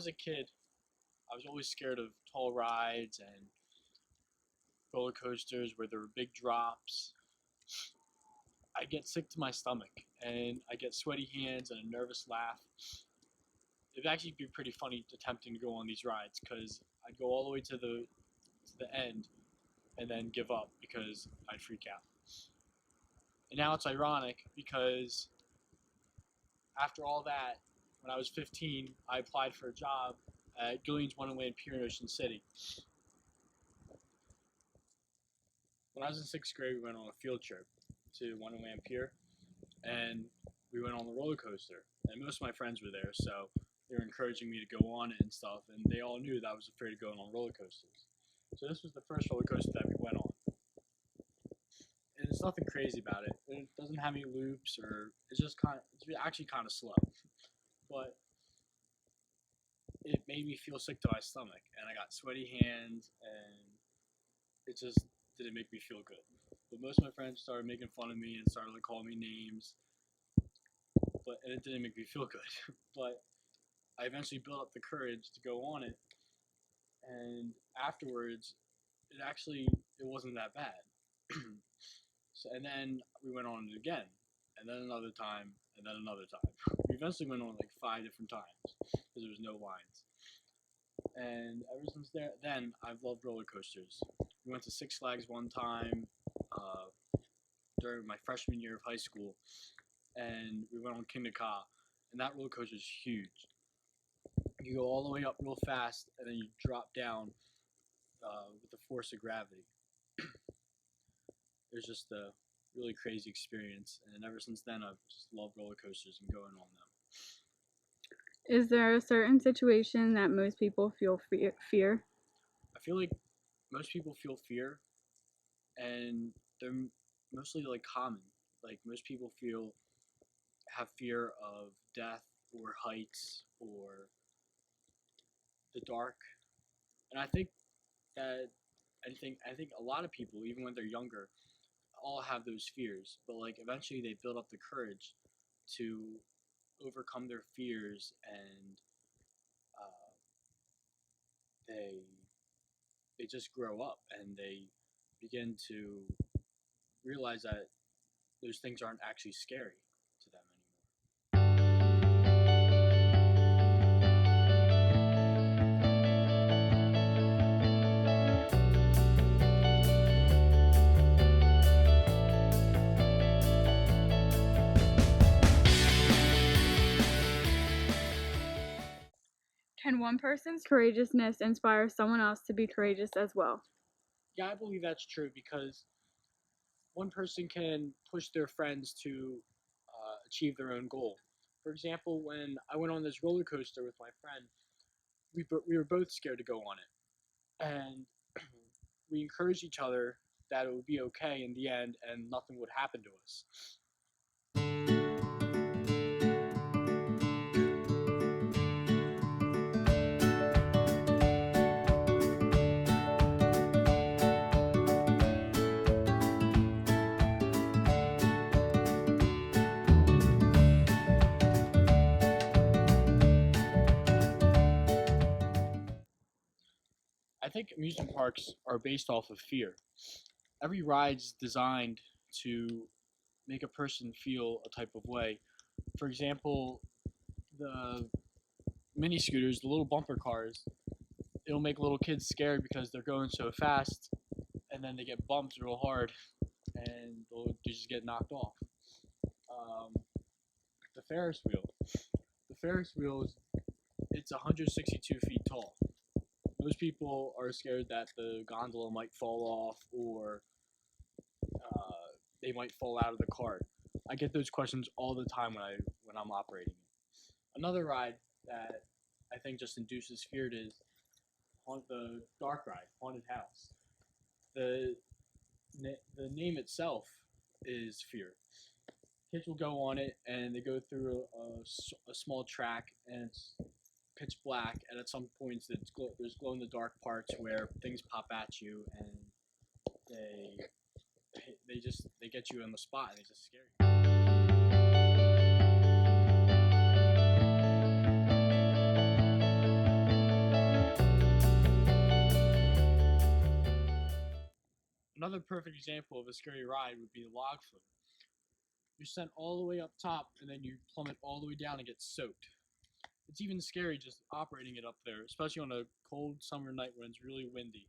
was a kid, I was always scared of tall rides and roller coasters where there were big drops. I get sick to my stomach and I get sweaty hands and a nervous laugh. It'd actually be pretty funny attempting to go on these rides because I'd go all the way to the end and then give up because I'd freak out. And now it's ironic because after all that, when I was 15, I applied for a job at Gillion's Wonderland Pier in Ocean City. When I was in sixth grade, we went on a field trip to Wonderland Pier, and we went on the roller coaster. And most of my friends were there, so they were encouraging me to go on it and stuff. And they all knew that I was afraid of going on roller coasters. So this was the first roller coaster that we went on. And it's nothing crazy about it. It doesn't have any loops, or it's actually kind of slow. But it made me feel sick to my stomach, and I got sweaty hands, and it just didn't make me feel good. But most of my friends started making fun of me and started like calling me names, and it didn't make me feel good. But I eventually built up the courage to go on it, and afterwards, it wasn't that bad. And then we went on it again, and then another time, and then another time. We eventually went on like 5 different times because there was no lines. And ever since then, I've loved roller coasters. We went to Six Flags one time during my freshman year of high school, and we went on Kingda Ka, and that roller coaster is huge. You go all the way up real fast, and then you drop down with the force of gravity. It was just a really crazy experience, and ever since then, I've just loved roller coasters and going on them. Is there a certain situation that most people feel fear? I feel like most people feel fear, and they're mostly like common. Like most people have fear of death or heights or the dark, and that I think a lot of people, even when they're younger, all have those fears. But like eventually, they build up the courage to overcome their fears, and uh, they they just grow up and they begin to realize that those things aren't actually scary to them anymore. 'Can one person's courageousness inspire someone else to be courageous as well? Yeah, I believe that's true because one person can push their friends to achieve their own goal. For example, when I went on this roller coaster with my friend, we were both scared to go on it, and we encouraged each other that it would be okay in the end and nothing would happen to us. I think amusement parks are based off of fear. Every ride's designed to make a person feel a type of way. For example, the mini scooters, the little bumper cars, it'll make little kids scared because they're going so fast, and then they get bumped real hard, and they just get knocked off. Um, the Ferris wheel. The Ferris wheel it's 162 feet tall. Most people are scared that the gondola might fall off or they might fall out of the cart. I get those questions all the time when I'm operating it. Another ride that I think just induces fear is the dark ride, haunted house. The the name itself is fear. Kids will go on it and they go through a small track and it's pitch black, and at some points there's glow in the dark parts where things pop at you and they they get you on the spot and they just scare you. Another perfect example of a scary ride would be the log flume. You're sent all the way up top and then you plummet all the way down and get soaked. It's even scary just operating it up there, especially on a cold summer night when it's really windy.